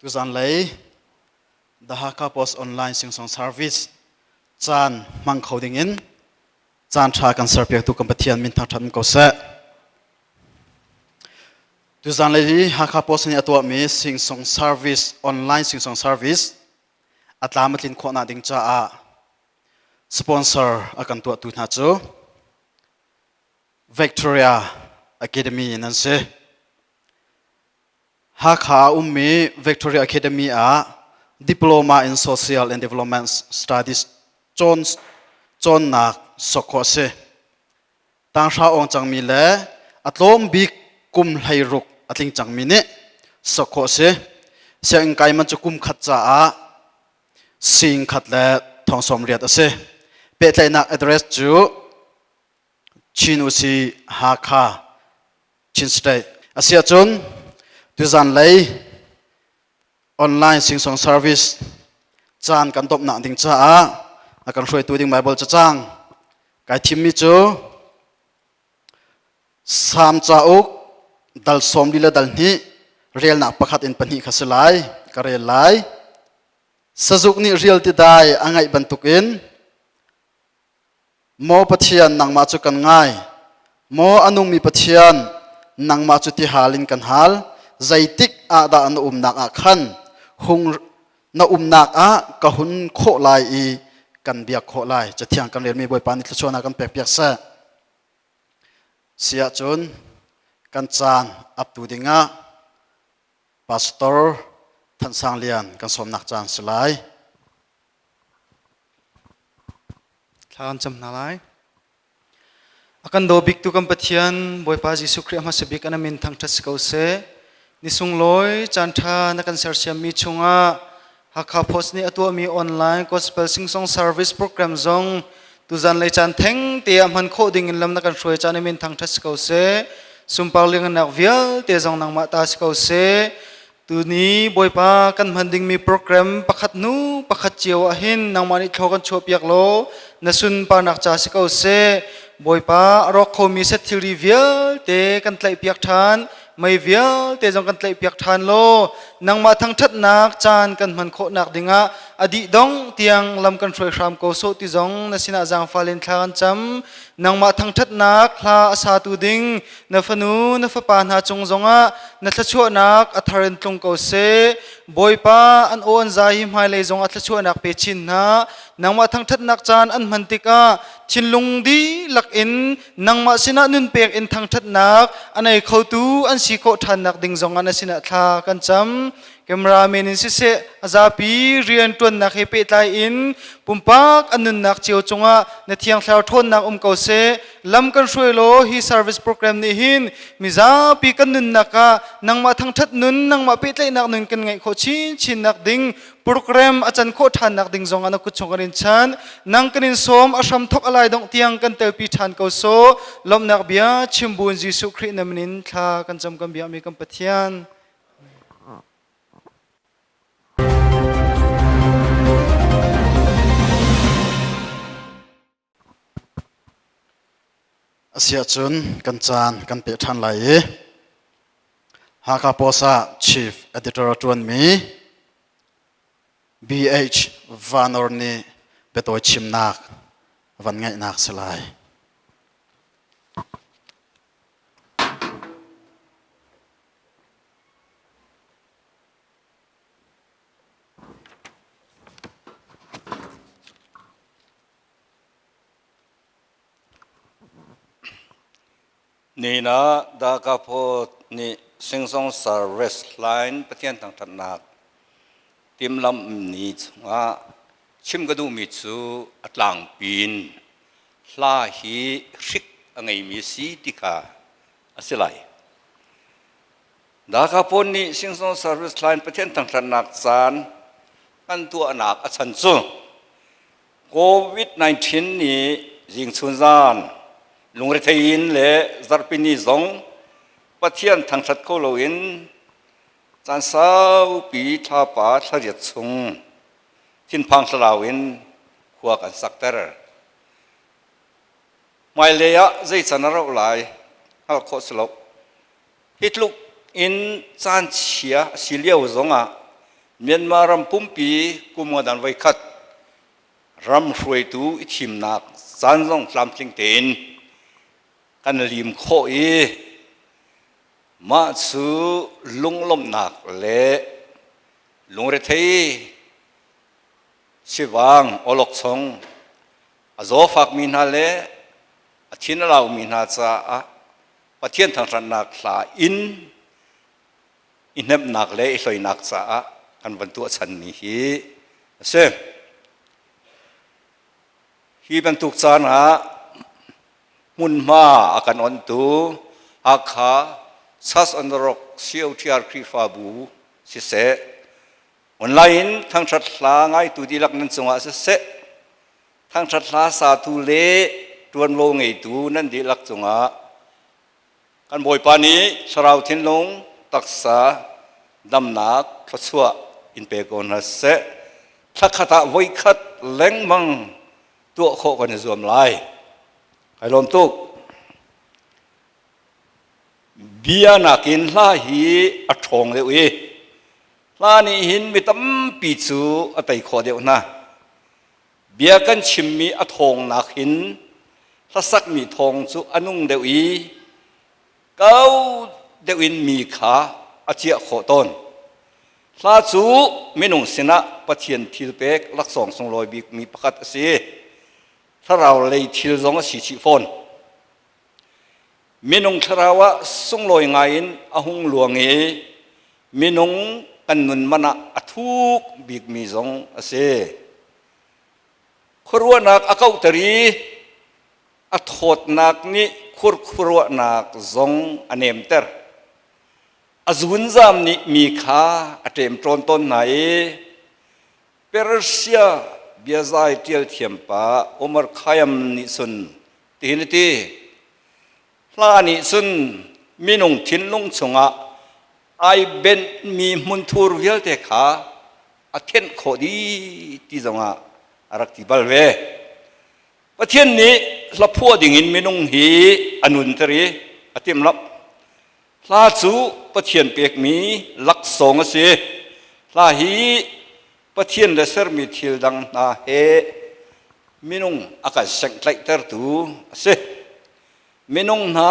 tu zan lei the Hakka Post online sing song service chan mang khoding in chan tha kan serpek tu kampathian min thak tham ko se tu zan lei Hakka Post ni atwa mi sing song service online sing song service atlamatlin khona ding cha a sponsor akan tu na chu Victoria Academy nan se Hakha ummi Victoria Academy a Diploma in Social and Development Studies chon nak sokho se tang sha ong changmi le atlom bi kum hlairuk atling changmi ne sokho se seng kai man chu kum khat cha a sing khat le thong som riat ase pe tlai nak address chu Chinusi Hakha Chinstai asia chun tu zan lei online sing song service chan kan top na ding cha a akan hroi tu ding bible cha chang kai thim mi chu sam cha uk dal som dila dal ni real na pakhat in pani khaselai kare lai sajuk ni real ti dai angai bantukin mo pathian nang ma chu kan ngai mo anung mi pathian nang ma chu ti halin kan hal zaitik a da an nak a khan hung na nak a ka hun kho lai I kan biak kho lai chathiang kan ler mi boi pani thluchona kan pek pek sa sia chun kan chan up to dinga pastor than sang lian kan somnak chan slai Thakan cham nalai akan do big tu kam pathian boi pa Jesu Christ ma sebik ana min thang thas ko se nisung loi chan tha na kan ser siam mi chunga Hakka Post ni atwa mi online gospel sing song service program zong tu zan le chan theng te am han kho ding in lam na kan hroi chan min thang thas ko se sumpal ling nak vial te zong nang ma ta ko se tu ni boi pa kan manding mi program pakhat nu pakhat chiaw ahin nang mani thokan chopiak lo nasun pa nak cha ko se boi pa rok kho mi se thili vial te kan tlai piak than mai vial te jong kan tlai piak than lo nang ma thang that nak chan kan man kho nak dinga adi dong tiang lam kan throi khram ko so ti jong na sina jang falin thlan cham nang ma thang that nak hla asa tu ding na fanu na fa pa na chung zonga na thchu nak atharen tlung ko se boi pa an on zai mai le jong athchu nak pe chin na nang ma thang that nak chan an man tika chinlung di lak in nang ma sina nun pek in thang that nak anai khau tu an si ko than nak ding zong ana sina thla kan cham cameraman in se azapi rian ton nak hepe tlai in pumpak anun nak chiu chunga na thiang thlar thon nak ko se lam kan hroi lo hi service program ni hin miza pi kan nun naka nang ma thang that nun nang ma pe tlai nak nun kan ngai kho chin nak ding program achan kho than nak ding zong ana ku chongarin chan nang kanin som asham thok alai dong tiang kan tel pi than ko so lom nak bia chimbun Jesu Christ namanin thla kan cham kan bia mi kan pathian asia chun kan chan kan pe than lai Hakka Post chief editor tuan mi BH Vanor ni petoi chimnak van ngai nak selai ni na da ka pho ni sing song service line pathian tang that nak tim lam ni nga chim ga du mi chu atlang pin hla hi hrik angai mi si tika asilai da ka pho ni sing song service line pathian tang that nak chan kan tu anak a chan chu COVID-19 ni jing chun zan lungre thein le zarpini zong pathian thang that ko lo in chan sau pi tha pa thariat chung thin phang thlawin khuak an sakter mai le ya zai chanaro lai ha kho slok hitluk in chan chia siliau zonga เมียนมารำปุ่มปีกุมกันไว้คัดรำรวยตูอิทิมนักสันซงลำจิงเตนกันลิมโคอีมาสู่ลุงลมนักเละลุงเรทีชิวังอลกซงอาโซฟักมินาเละทินเรามินาซาปะเทียนทางสันนักลาอินเนบนักเละอิสอยนักซากันวันตัวฉันนี้เสฮีเป็นตุกจานะมุนมาอาการอ่อนตัวอาคาซัสอันรกเชียวที่อาร์ครีฟาบูสิเสออนไลน์ทั้งชัดลาง่ายตัวดีลักนั้นสงฆ์เสทั้งชัดลาสาธุเล่ตัวนโลงไอตูนั่นดีลักสงฆ์กันบ่อยปานี้สราวทิ้นลงตักษาดำนักทศวอินเปกอนเสทักขะไว้คัดเล้งมังตัวโคกันจวมลายใครลมตุกเบียนักินลาฮีอัฐงเลวลานี่หินมีตั้มปีจูอัตไอขอเดียวนะเบียกันชิมมีอัฐงนักหินถ้าสักมีทองจูอนุงเดียวเก้าเดียวมีขาอาเจียขอต้นลาจูไม่นุ่งสินะปะเทียนทิลเปกลักสองทรงลอยบีมีประคัตสีถ้าเราเลยทิลจงสีชิฟอนไม่นุ่งทราวะทรงลอยไงอินอาหงหลวงไม่นุ่งกันนุนมันอะทุกบีมีจงเสครัวนักอาเกาตรีอัทอดนักนี่ครัวนักจงอเนมเตอร์อาจุนจามนี่มีค่าอัตเต็มตรนต้นไหนเปอร์เซียเบียใจเทียลเทียมปะอุมรขยมนิสุนตีนตีลานิสุนมินุงทินลุงสงะไอเบนมีมุนทูร์วิลเตขาอเทนโคดีที่สงะรักที่บัลเวประเทศนี้ละพัวดิ่งินมินุงฮีอนุนตรีอติมลับลาจูประเทียนเปียกมีลักสองเสียลาฮีประเทียนเลเซอร์มีทิลดังนาเฮมินุงอากาศเซ็งไลเตอร์ตูเสมินุงนา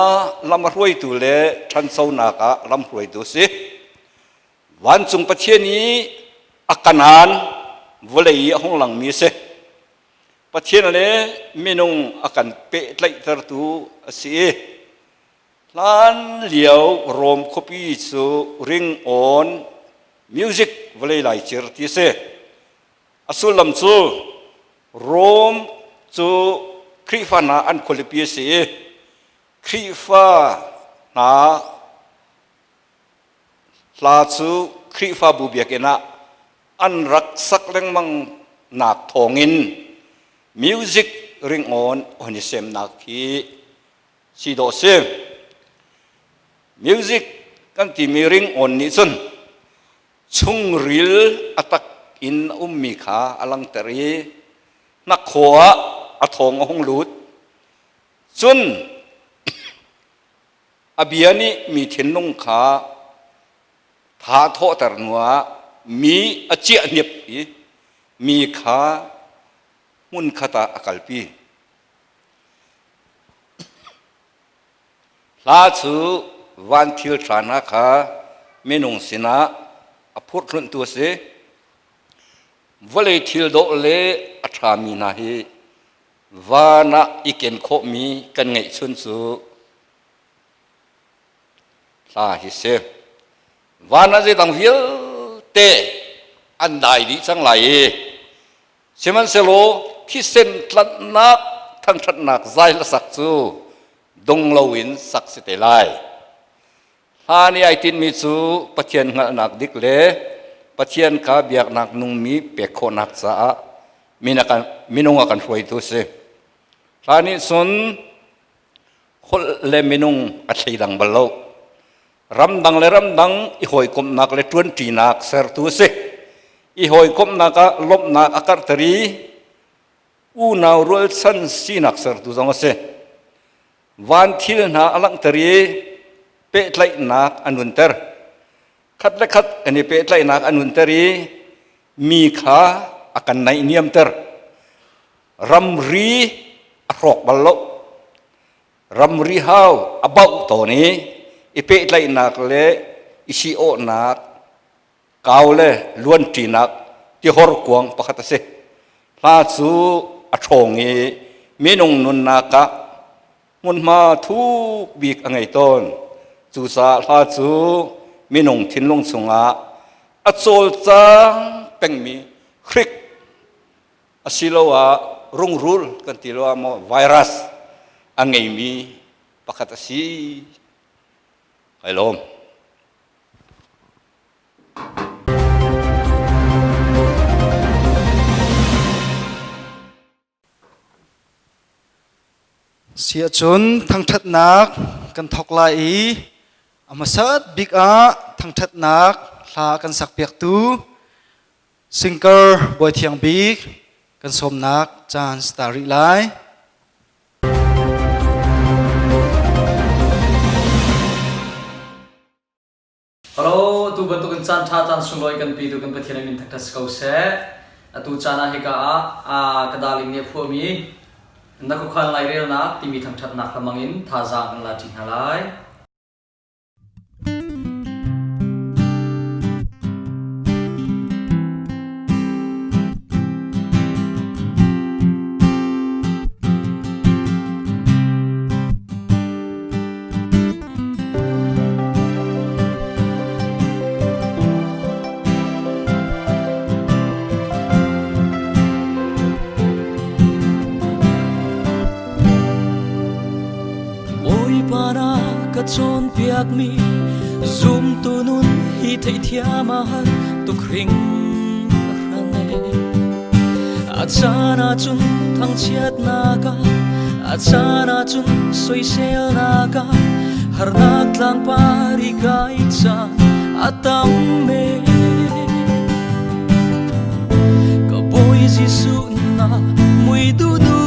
ลำรวยตูเลทันเซานากะลำรวยตูเสวันจุงประเทียนนี้อาการนานวลัยห้องหลังมีเสประเทียนเลมินุงอาการเปไลเตอร์ตูเสล้านเหลียวรวมคบีสูริงออนมิวสิกวลัยไลเจอร์ที่เสอสุลัมสูรวมสูครีฟานาอันคุลิปีเสครีฟานาลาสูครีฟาบูเบียกนะอันรักสักเรื่องมังนักทองินมิวสิกริงออนอนิเซมนักฮีซีโดเซมิวสิกกันที่มีริงออนนี่ส่วนชุงริลอัตักอินมีขาอลังตรีนักขวาอทองหงลุดส่วนอเบียนี่มีเทนนงขาทาโทตรนัวมีอเจียเนียบมีขามุนขตาอากาลปีลาสูวันทิลทรานาคาเมนุงสินะอพุทธรุ่นตัวเสวลัยทิลโดเลอัฐามีนาฮีวานะอีเกนโคมีกันไงชุนสูลาฮิเซวานะเจตังวิลเตอันใดดิจังไหลเชมันเซโลที่เส้นทัดนักทั้งทัดนักใจละสักจูดงลวินสักสิเตไลฮานี่ไอตินมิจูปะเทียนนักดิกเลปะเทียนข้าเบียกนักนุ่งมีเปียกโคนักสะมีนุงกันฟวยตุเสฮานี่สุนคนเลมินุงอัศดังบลโลรำดังรำดังอีหอยกมนักเลทวนตีนักเสรตุเสอีหอยกมนักลบนักอากาศตรีอูนาวรัวสันสีนักเสรตุจังเสวันที่นาอลังตรีเปะไลนักอนุนเตอร์ คัดและคัดอันนี้เป็นไรนักอนุนตรีมีขาอากันในเนียมเตอร์รำรีรอกบอลลรำรีฮาวอบ่าวตัวนี้อีเป็นไรนักเลยอิชิโอนักกาวเลยล้วนจีนักที่ฮอร์กวงปะคัตเสลาสูอชงเอเมนงนุนนักมุนมาทุกบีกอังไงต้นจูสาลาสูเมนงทินลงสงอาอัศวจังเป็นมีคริกอสิโลวารุ่งรูลกันติโลวามไวรัสอังไงมีปะคัตสีไอลมเสียจนทั้งทัดนักกันทอกลายอามาสัดบิ๊กอาทั้งทัดนักลากันสักเปียกตูซิงเกอร์บอยเทียงบิ๊กกันสมนักจานสตาริไล Hello, tu bantu kan chan tha chan sungloi kan pi tu kan pathian min thak thas kau se atu chana heka a kadaling ne phu mi na ko khan lai rel na ti mi thang that nak lamangin tha jang kan la tin halai chôn piak mi zoom tu nun hi thei thia ma har tu khring rane achana chun thang chiat na ka achana chun soi sel na ka har nak tlang pari kai cha atam me ka boy jisu na mui du du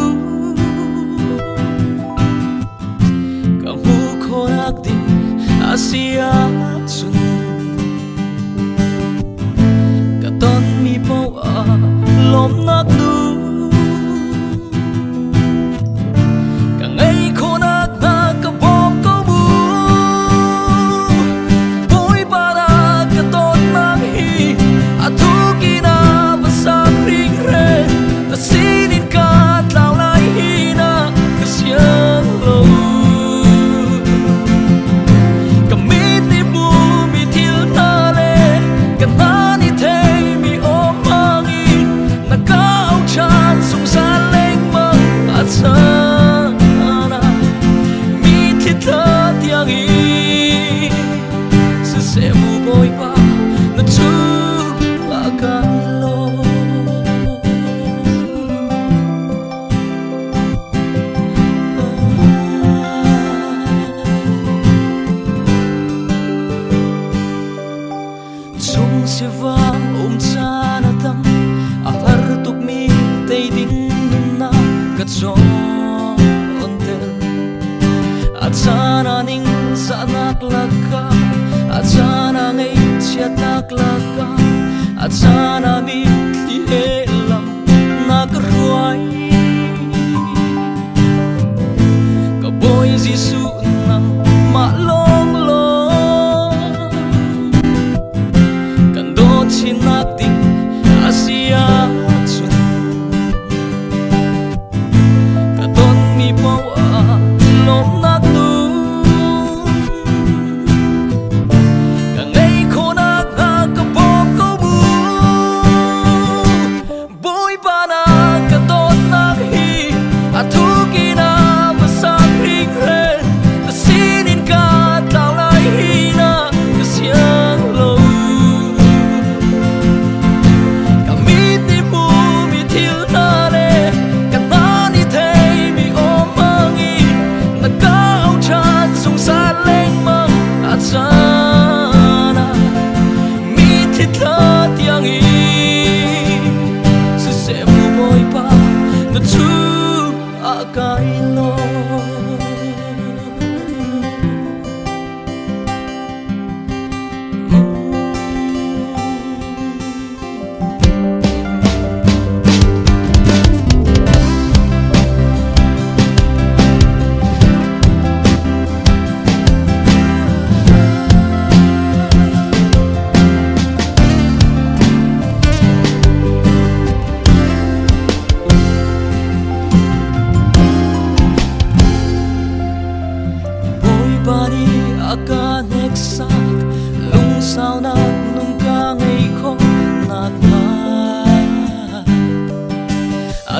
Asia chun katon mi po a lom nak du ka ngai khonak na ka bom ko bu boy para ka ton mang hi a thu ki na basa ring re ta sinin ka tlau lai hi na ka siang lo sana mi thitha tiangi se se mu boy pa na chu la ka lo chung se vang chana tam a har tuk mi te ding na ka chon achana ning sanak laka achana ngai chiatak laka achana mi ti helam nak ruai ka boy jisu nang ma long long kan do chinak ding asia chun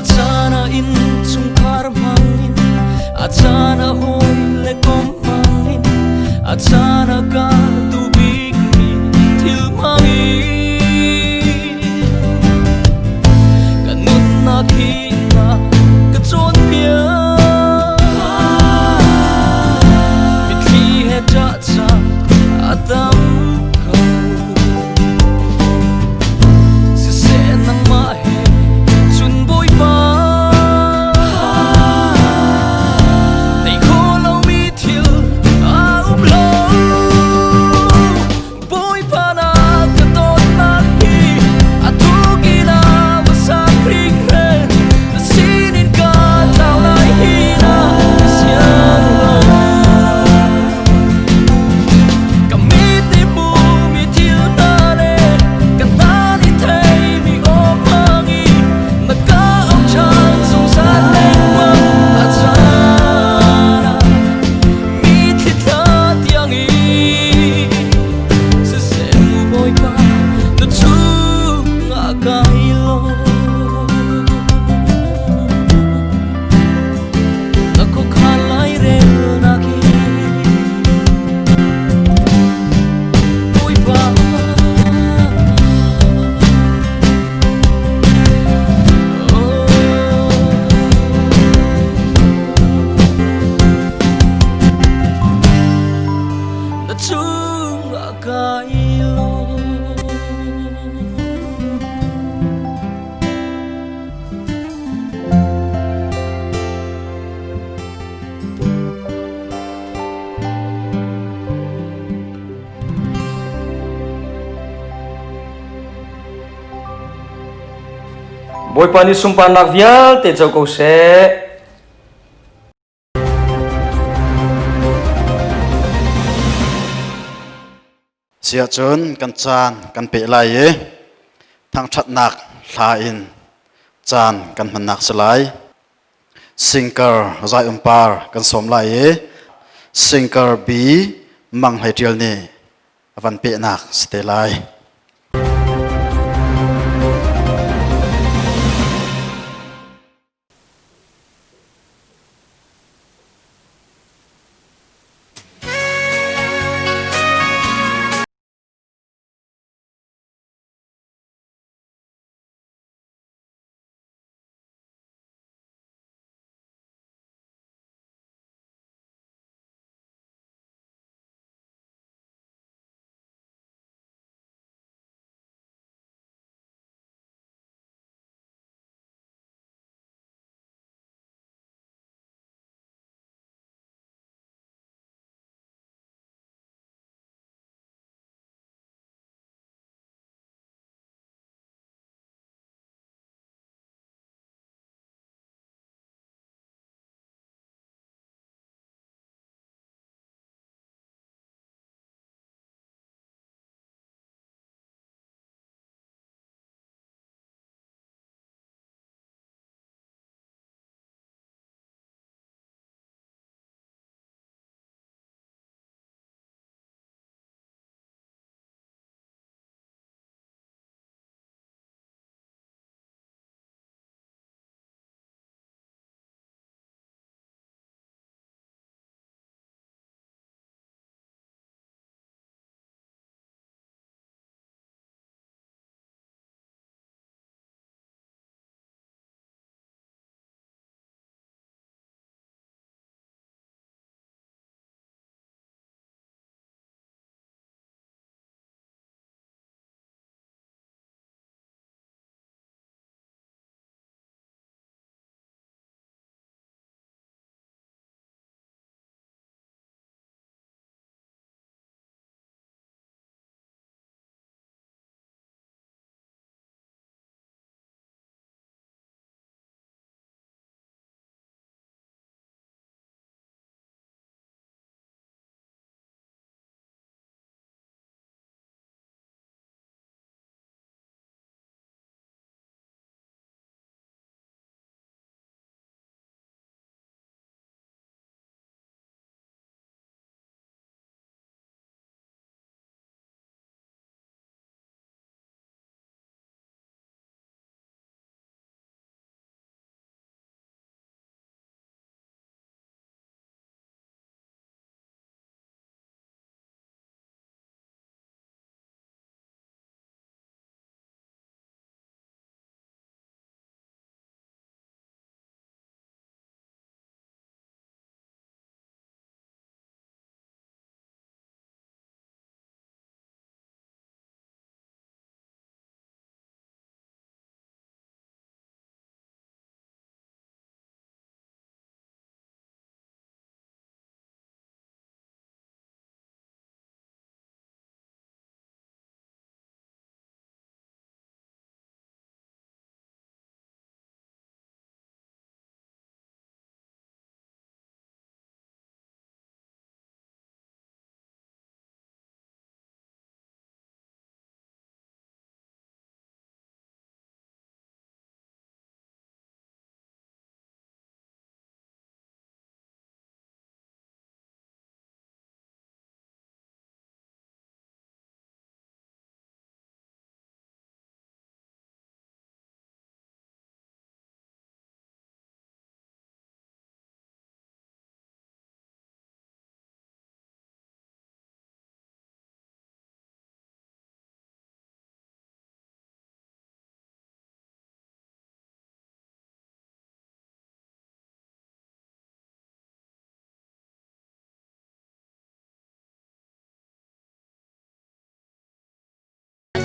achana in chung khar mangin achana hoi le kom mangin achana ka tu big mi thil mangin kanun na khi na ka chon pia mit khi he cha cha adam ko si se nang ma he chun boi pa nei kho lo mi thil a lo boi pa na ka ton na hi a tu ki na va sa kring re the sin in ka tao lai hi na siang lo Kamit ni mu mi thil na le kan ta ni thei mi o mangi na ka ông chang song sa le wa achana mi thi tha tiang i se se mu boy pa na chu nga kai lo na ko khalai re na ki boy pa na chung kai lo Boy pa ni sumpa nak vial te jau ko se. sia chun kan chan kan pe lai e thang that nak thla in chan kan man nak salai sinker zai umpar kan som lai e sinker b mang hai tial ni avan pe nak ste lai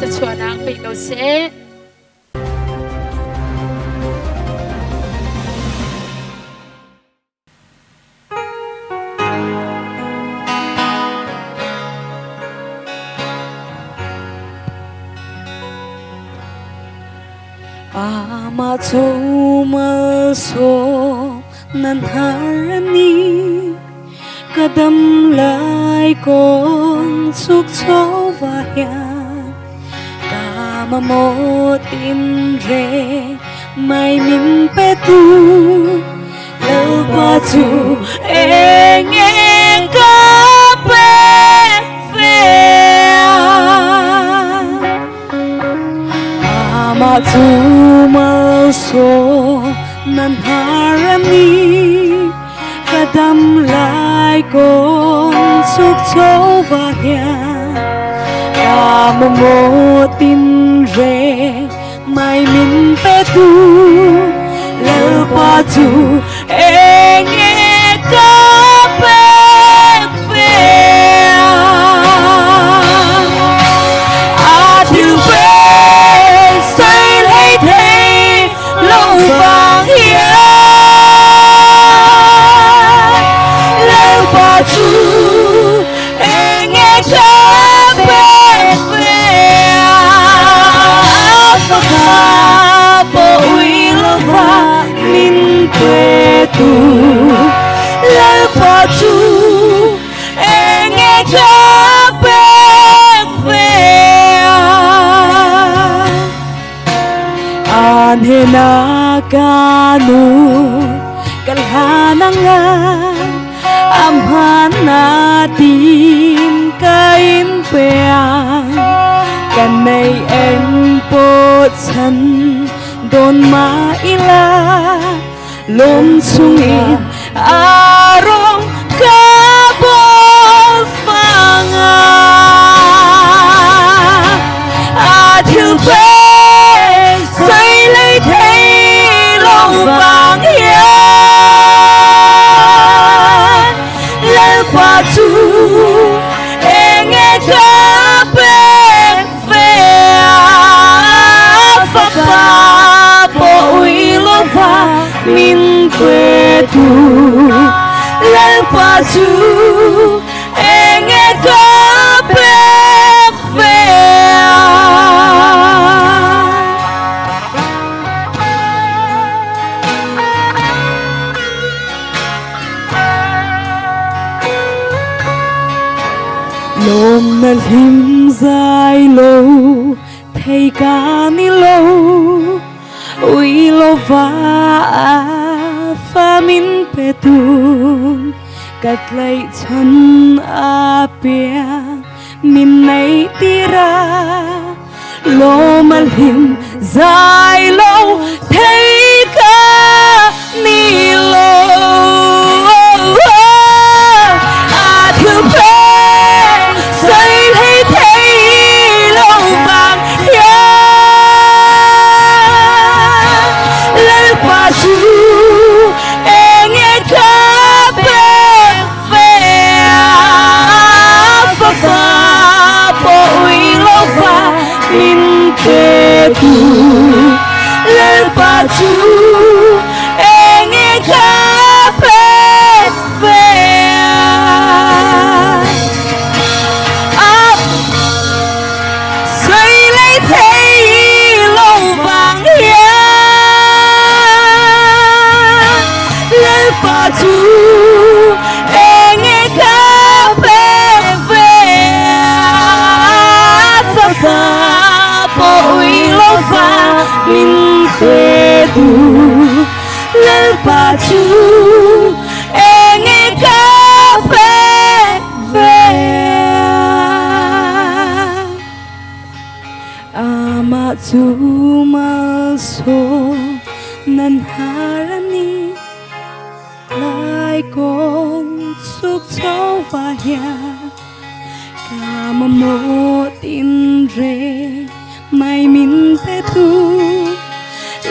sa chuanang pe ko se ama mal so nan harani kadam lai con suk cho và hiền kama mo tin re mai min pe tu lâu qua tu e nghe ca pe ve ama mal so nan harani kadam lai con suk cho và hiền kama mo tin re mai min pe tu lâu qua tu e nghe ca pe ve a tu ve say lấy thế lâu vàng hiền lâu qua tu e nghe ca pe ve fa bo uy lo va min pe tu lâu qua tu e nghe ca pe ve an he na ka nu kalhananga amhan na tim kain peang kan nei en po chan don ma ila lom chung in arong ka bo fanga a thiu pe say lấy thế lâu vàng hiền lâu qua tu e nghe ca pe ve fa pa bo uy lo va min que tu lâu qua tu e nghe ca pe ve lom na lim dài lâu thầy ca ni lâu uy lo va fa min pe tu cắt lấy chân a pia min nay tira lo ma lim dài lâu thầy ca ni lâu a thương say thấy thấy lâu vàng hiền lâu qua tu e nghe ca pe ve fa pa bo uy lo va min pe tu lâu qua tu e nghe ca pe ve say lấy thế lâu vàng hiền lâu qua tu e nghe ca pe ve fa pa bo uy lo va min pe tu lâu qua tu e nghe ca pe ve ama mal so nan harani lai con suk cho và hiền kama mo tin re mai min pe tu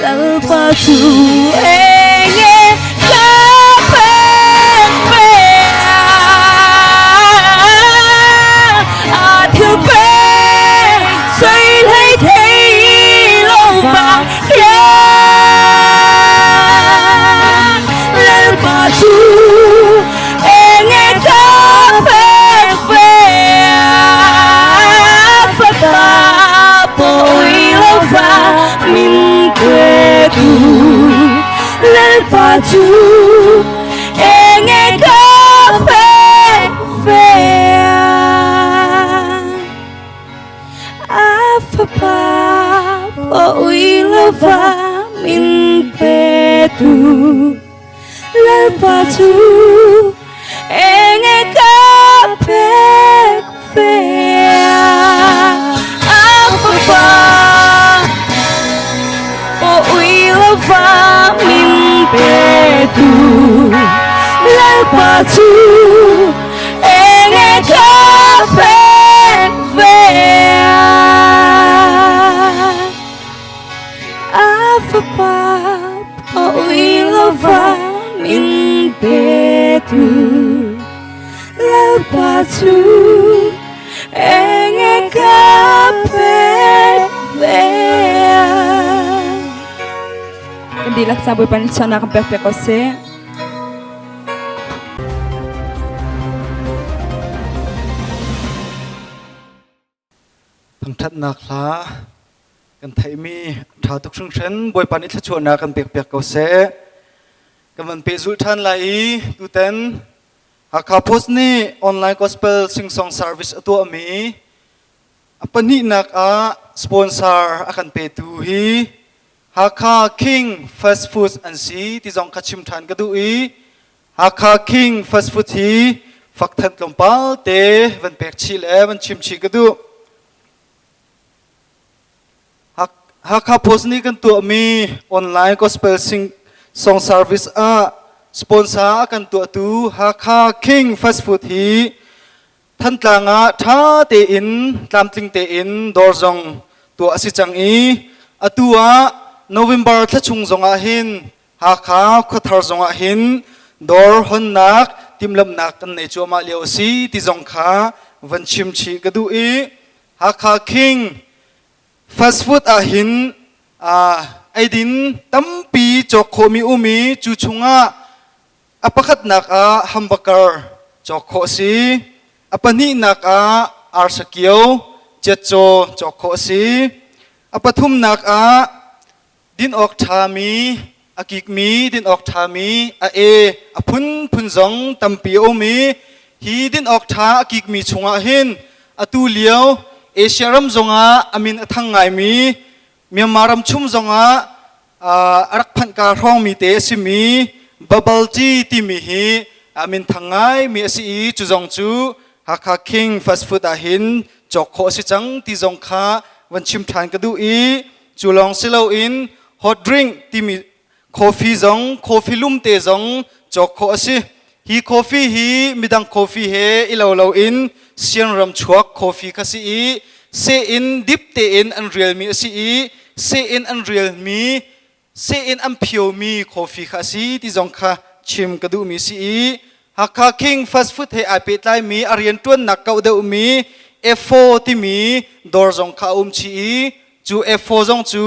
lâu qua tu e nghe ca pe ve a thiu pe say l'alpatu enge kape fea afapa po uilava min petu l'alpatu enge kape fea afapa po uilava min petu l'alpatu enge kape fea afapa po uilava min petu l'alpatu enge kape fea Kandilat saboy panitsana kang pekpekoseทั้งทัดนักละกันไทยมีท้าตุกช่างเช่นบอยปานิชชวนนากันเปียกเปียกเกาเสกันมันเปจุทันไหลดูเต้นหากขาโพสนี่ออนไลน์กอสเปลซิงซองเซอร์วิสตัวมีปนินักสปอนเซอร์อากันเปตูฮีหากขาคิงฟาสต์ฟู้ดอันซีที่จงคัดชิมทานกันดูอีหากขาคิงฟาสต์ฟู้ดฮีฟักทันลมป้าเตวันเปียกชิลวันชิมชีกันดูหากข้าโพสต์นี้กันตัวมีออนไลน์ก็สเปลซิงส่งเซอร์วิสสปอนเซอร์กันตัวตูหากข้าคิงฟาสต์ฟู้ดฮีท่านต่างท้าเตอินตามติงเตอินดอร์จงตัวอสิจังอีตัวโนเวมเบอร์ทัชชุงจงหินหากข้าขดทาร์จงหินดอร์ฮอนนักติมลำนักกันในจัวมาเลียวซีที่จงข้าวันชิมชีกระดูอีหากข้าคิงฟาสต์ฟู้ดหินไอดินตั้มปีจอกโคมีอุมีจูชุงอปะขัดนักฮัมเบอร์เกอร์จอกโคซีอปะนี่นักอาร์สเกียวเจ็ดโจจอกโคซีอปะทุ่มนักดินออกทามีกิกมีดินออกทามีพุนจงตั้มปีอุมีฮีดินออกทากิกมีชุงหินตูเลียวเอเชียรัมจงอามินทั้งไงมีเมียมารัมชุมจงรักพันการห้องมีเตสิมีบับเบิลจีที่มีฮีอามินทั้งไงมีสิจุจงจูฮักฮักคิงฟาสต์ฟู้ดหินจอกโคสิจังที่จงค้าวันชิมทานกระดูอีจูลองซิลอินฮอตดริงที่มีคอฟฟี่จงคอฟฟี่ลุ่มเตจงจอกโคสิฮีคอฟฟี่ฮีมีดังคอฟฟี่เฮอิลาวอินเสียงรำชวกคอฟฟี่คสิเซอินดิบเตอินอันเรียลมีสิเซอินอันเรียลมีเซอินอันเพียวมีคอฟฟี่คสิที่จงค้าชิมกระดูมีสิหากคิงฟาสต์ฟู้ดเฮอาเปิดไลมีอารียนต้นนักเก่าเดิมมีF4 ที่มีดอร์จงข้าชีจู F4 จงจู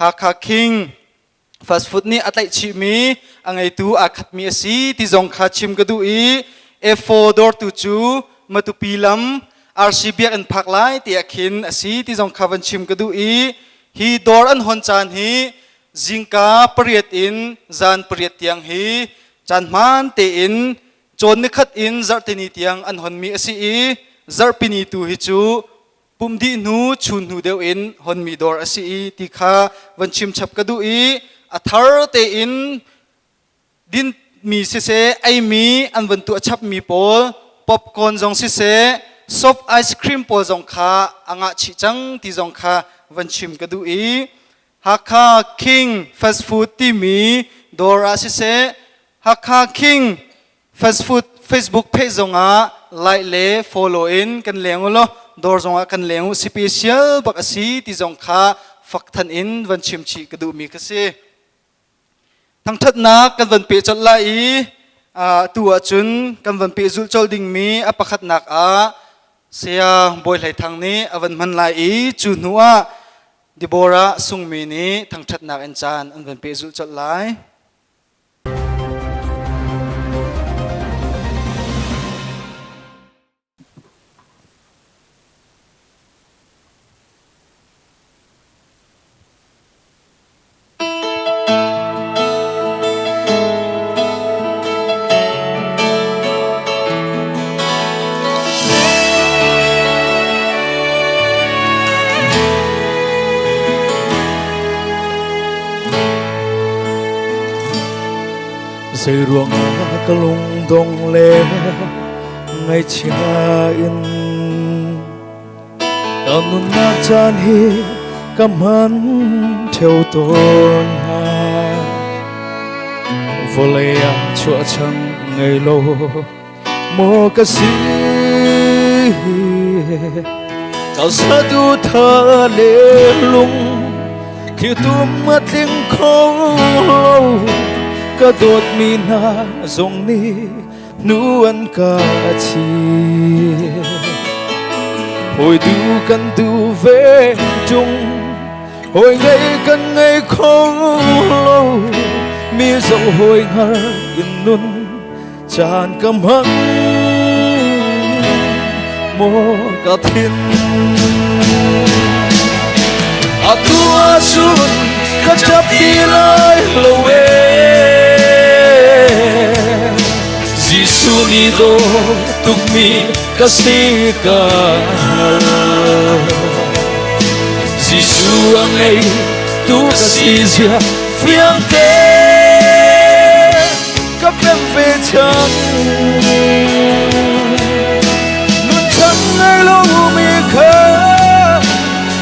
หากคิงฟาสต์ฟู้ดนี่อัตไลชิมีอังไอตูอาคัดมีสิที่จงข้าชิมกระดูF4 ดอร์ตูจูมาตุปีลัม RCB อันพักไลที่อาคินสิที่จงข้าวันชิมกระดูฮีดอร์อันฮอนจานฮีจิงกาเปรียดอินจานเปรียดยังฮีจานมันเตอินจนนิคัดอินจัดตินิยังอันฮอนมีสิจัดปินิตูฮิจูปุ่มดีนูชุนหูเดียวอินฮอนมีดอร์สิที่ข้าวันชิมฉับกระดูอัธาร์เตอินดินมีเสไอมีอันวันตัวฉับมีโพลป๊อปคอร์นจงเสซอฟไอศครีมโพลจงข้าอ่างชิจังที่จงข้าวันชิมกระดูหากข้าคิงฟาสต์ฟู้ดที่มีดอร์เสหากข้าคิงฟาสต์ฟู้ดเฟซบุ๊กเพจจงไลค์เลฟอลโล่อินกันเลี้ยงล้อดอร์จงกันเลี้ยงสเปเชียลบักสีที่จงข้าฟักทันอินวันชิมชีกระดูมีกษีทั้งทัดนักกันวันเปิดจดไล่ตัวจุนกันวันเปิดจุดจดดิ่งมีอปะขัดนักเสียบอยไหลทางนี้วันมันไล่จุนหัวดิโบราสุงมีนี้ทั้งทัดนักอันจานอันวันเปิดจุดจดไล่ dây ruộng cả lung đông lệ ngày cha in tao nun nát chan hi cam hắn theo tôn ha vô lệ chua chẳng ngày lâu mô ca sĩ tao sẽ tu thơ lệ lung khi tu mất tiếng khâu lâu cả đột mi na dòng ni nu ăn cả chi hồi tu cần tu về chung hồi ngày cần ngày khâu lâu mi dẫu hồi ngờ yên nun tràn căm hận mô cả thiên a tua sun ka chap ti lai lo e Giêsu ni do tuk mi ka si ka Giêsu ang ai tu ka si zia phiang te ka pem ve chang nun chang ai lo mi kha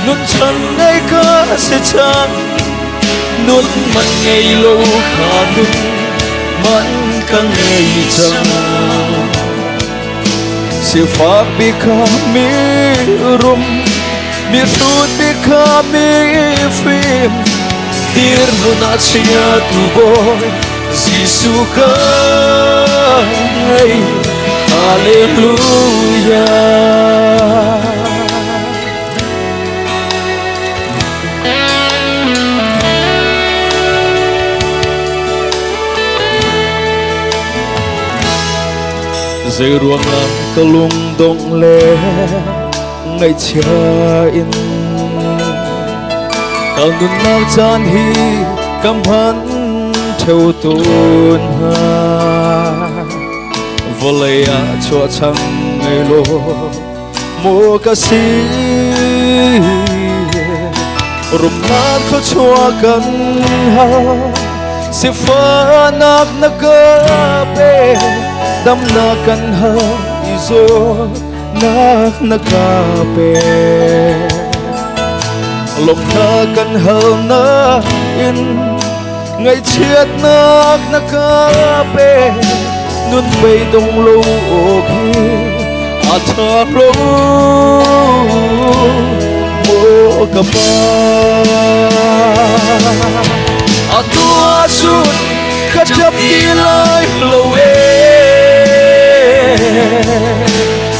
nun chang ai ka se chang nun man ngay lo kha nun man ka ngay chang se fa bi ka mi rum mi sut bi ka mi fim dir nun a chia tu boy Giêsu ka ngay hallelujah. Dây ruộng cả lung đông lệ ngày cha in tao nun nao chan hi cam hắn theo tôn ha vô lệ cho chẳng ngày lô mô ca sĩ rum nát khó cho cần ha si pha nát na cơ bê đam na kan ha izo na ka pe lom na kan ha na in ngày chiết na ka pe nun bay đông lâu khi a thang lâu mô ka pa a tua sun ka chap ti lai lâu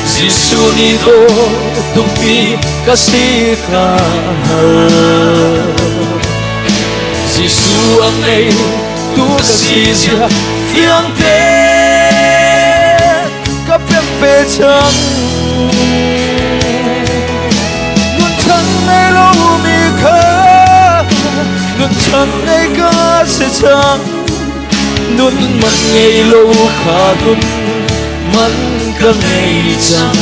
Giêsu ni do tuk mi ka si ka Giêsu ang ai tu ka si zia phiang te ka pem ve chang nun chang ai lo mi kha nun chang ai ka se chang nun man ngay lo kha nun man ka ngay chang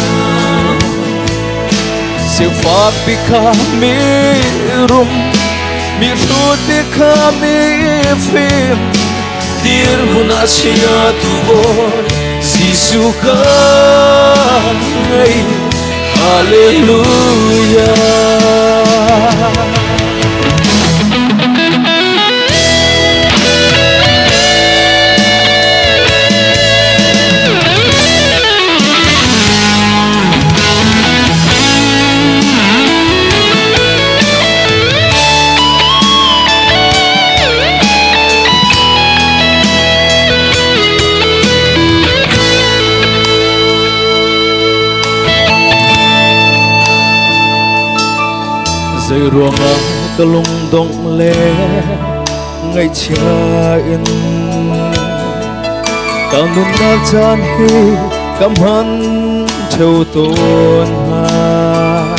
se fa bi ka mi rum mi sut bi ka mi fim dir hun a chia tu boy Giêsu ka ngay hallelujah. Dây ruộng cả lung đông lệ ngày cha in tao nun nát chan hi cam hắn theo tôn ha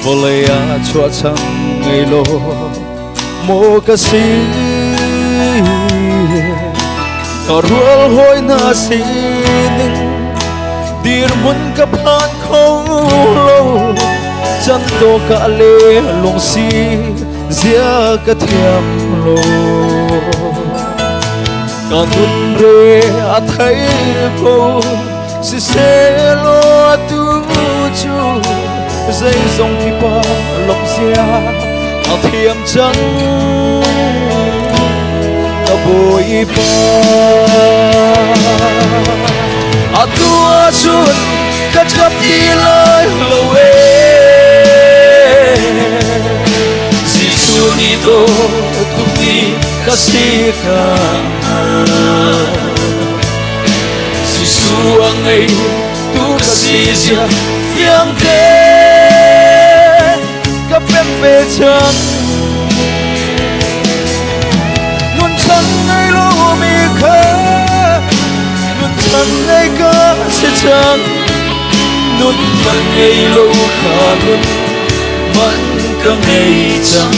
vô lệ chua chẳng ngày lô mô ca sĩ tao ruột hoi na si ning dir mun ka phan khâu lâu chân tô cả lê lùng si zia cả thiam lô còn hôn rê thấy cô si sẽ lo tu chu dây dòng khi ba lộc xia thiêm trắng ta bồi ba tua chuột cắt chấp đi lời lâu Giêsu ni to tumi kasih Giêsu ang ay tu kasih dia yang ke kapem về chân luôn chân ngay lo mi khờ luôn chân ngay cơ sẽ chân luôn chân ngay lo khờ luôn vẫn cơ ngay chân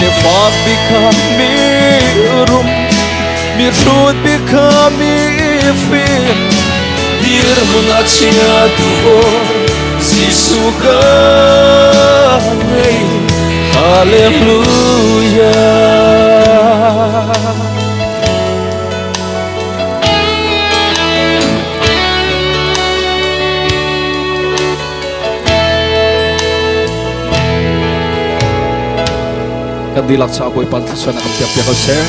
sẽ phát become me room mi truth become me film dir munachia tu Giêsu ca ngợi Hallelujah. Kan dilak sa aboy pantasan ang piyak-piyak ko sir.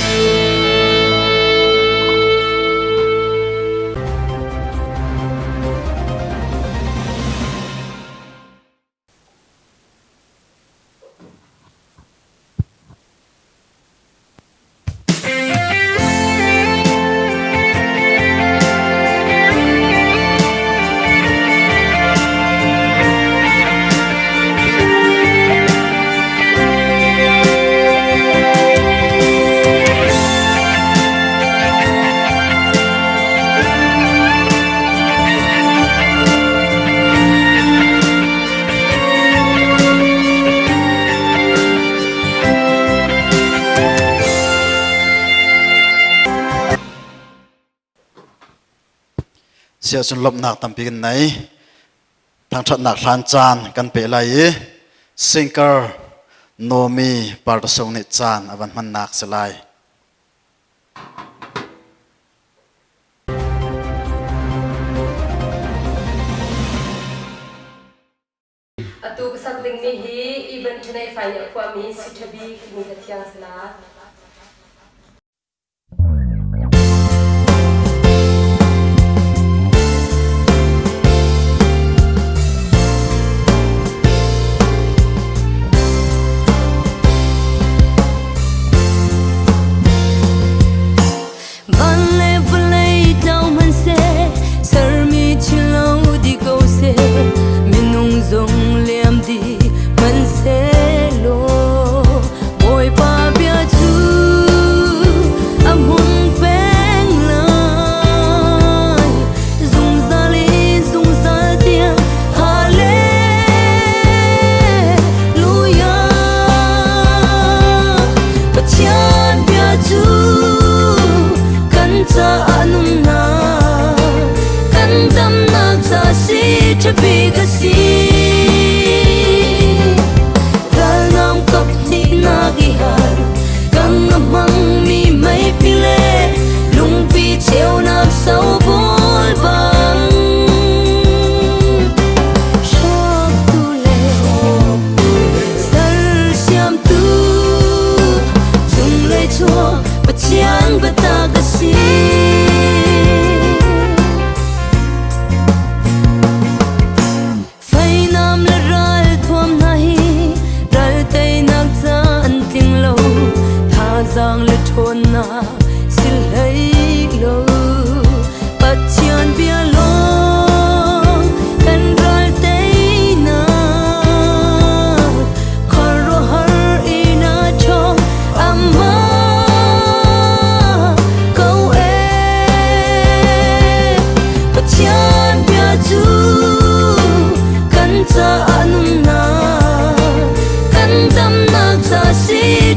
Sia sun lop nak tampi kan nai thang that nak hlan chan kan pe lai sinker nomi par to song ni chan awan man nak selai atu something ni hi even tonight final kwa mi sithabi kimi kathiang sala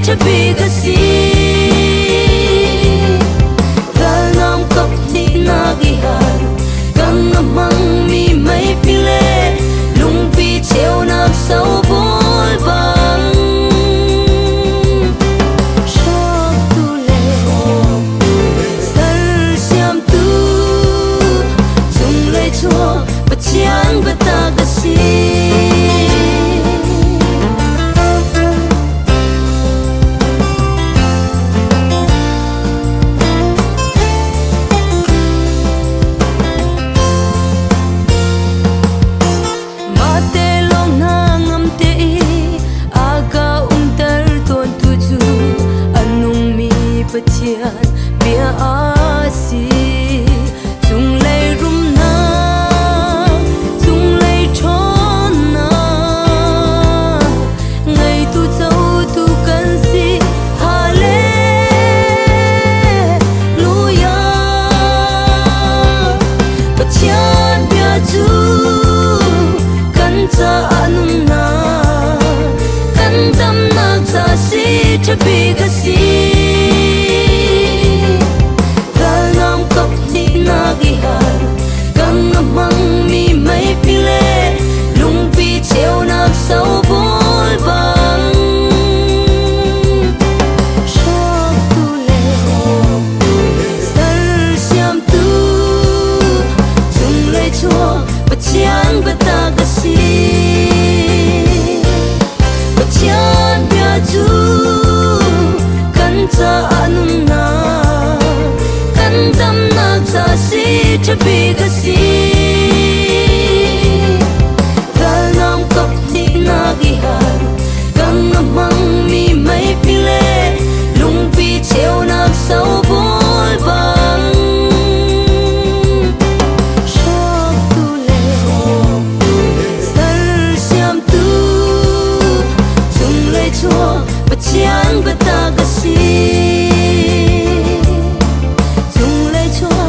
to be the sea. thian bia asi chung lei rum na chung lei thon na ngày tu châu tu cần si hallelujah thian bia chu kan cha anun na kan tam na cha si thabi ga si dal nam kap ni na gi har kan mang mi mai pile lung pi cheu na sau bol bang shok tu le sar siam tu chung le chua chiang bata ga si chiang bia chu kan cha anun na kan dam na cha si thabi ga si dal nam kap ni na gi har kan mang mi mai pile lung pi cheu na sau bol bang chiang bata ga si chung le chua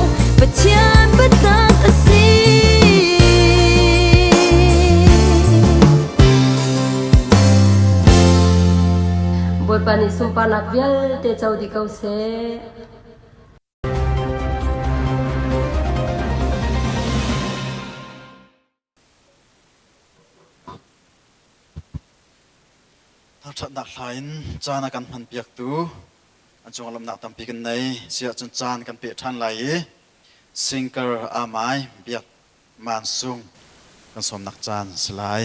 chiang bata ga si boi pani sumpa nak vial te chau di kau se Thật đặc lãnh cha na kan phan piak tu an chung lam nak tam pi kan nei sia chun chan kan pe than lai singer amai biak man sung kan som nak chan slai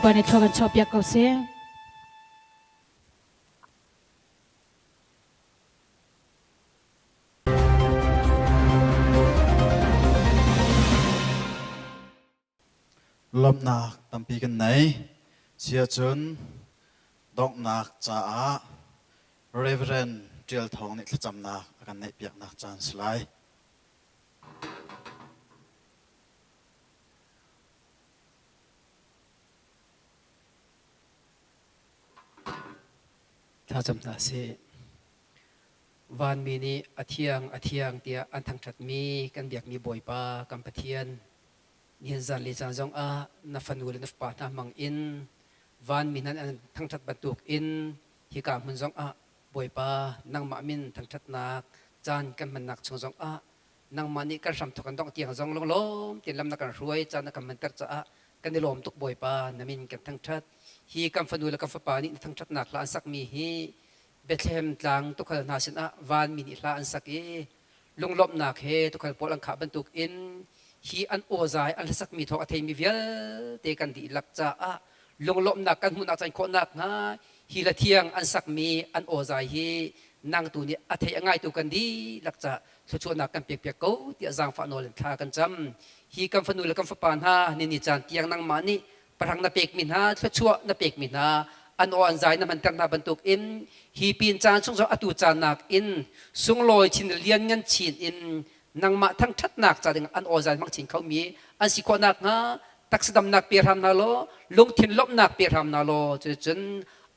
ปในทอกันชอบอยากเอาเสียง ลมหนักตั้มปีกันไหนเสียจนดอกหนักจ้าเรเวเรนเจียลทองนี่จำหนักกันในเปียกหนักจานสไลด์ ถ้าจำนาเสวันมีนี้อาเทียงเตียอันทั้งชัดมีกันเบียกมีบ่อยปากัมปะเทียนนี่จันลิจานจงอานัฟนูเลนัฟปานามังอินวันมีนั้นอันทั้งชัดบรรทุกอินฮิกามุนจงอาบ่อยปานังมามินทั้งชัดนักจานกันมันนักจงอานังมานี่กันสำทุกันต้องเตียงจงลมเตียนลำนักกันรวยจานนักกันมันตัดจ้ากันในลมตุกบ่อยปานามินกันทั้งชัดฮีกัมฟนูและกัมฟปานี่ทั้งชัดนักลานสักมีฮีเบธเลมตลังตุกขนาสินะวันมินิลาอันสักเอลุงลบนักเฮตุกขปอลังขาบรรทุกอินฮีอันโอใจอันสักมีทอกอเทมีเวลเตกันดีลักจ้าลุงลบนักกันหุนักใจโคนักนะฮีละเทียงอันสักมีอันโอใจฮีนางตัวนี้อเทง่ายตัวกันดีลักจ้าชวนนักกันเปียกเขาเตียจางฝาโนเลนทากันจำฮีกัมฟนูและกัมฟปานฮานินิจานเตียงนางมานี่ปรังนาเปียกมินฮาชั่วนาเปียกมินฮาอันโออันใจนั้นมันกันนาบรรทุกอินฮีปีนจานช่วงสองอตุจานักอินสุงลอยชินเลียนยันชินอินนางมาทั้งชัดนักจาดึงอันโอใจมังชินเขามีอันสิโคนักฮะตักสดำนักเปียรามนาโลลงทินลบนักเปียรามนาโลจน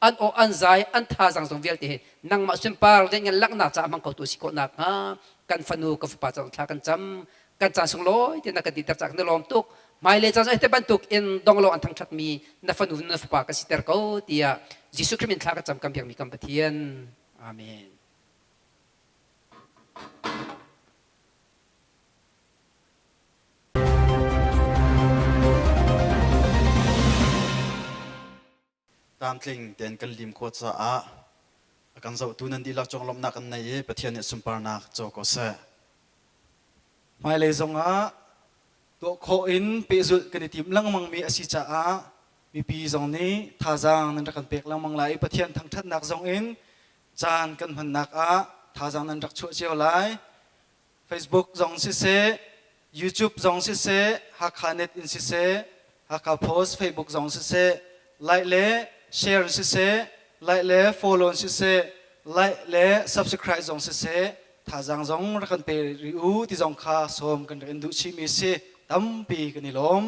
อันโออันใจอันท่าสังสงเวียลเตนางมาสุนปาร์เรื่องลักนักจะมังเขาตัวสิโคนักฮะกันฟนูกับปาจังทากันจำกันจานสุงลอยที่นักดิตจากนลอมตุกไม่เลยจะให้บรรทุกอินดองโลอันทั้งชัดมีนัฟนูนัฟปากสิเตอร์เขาเตียยิสุคริมินทากจำกำเพียงมีกำปะเทียนอาเมนตามกลิ่งเตียนกันลิมโคตรสะอากันเจ้าตูนันดีลักจงลมนักกันในประเทศเนี่ยสุมปานักโจก็เสไม่เลยจงอาตัวโคอินเปจุดกันติมลังมังมีอาศิจ้ามีปีจงนี้ท่าจางนั่นรักกันเปกลังมังไหลประเทศทั้งชัดนักจงอินจานกันพันนักท่าจางนั่นรักชั่วเจียวไหล Facebook จงสิเส YouTube จงสิเสฮักคาเน็ตอินสิเสฮักคาโพส Facebook จงสิเสไลค์เล่แชร์สิเสไลค์เล่ follow สิเสไลค์เล่ subscribe จงสิเสท่าจางจงรักกันเปริวที่จงข้าสมกันเรียนดูชิมิเสตั้มปีกันนิลม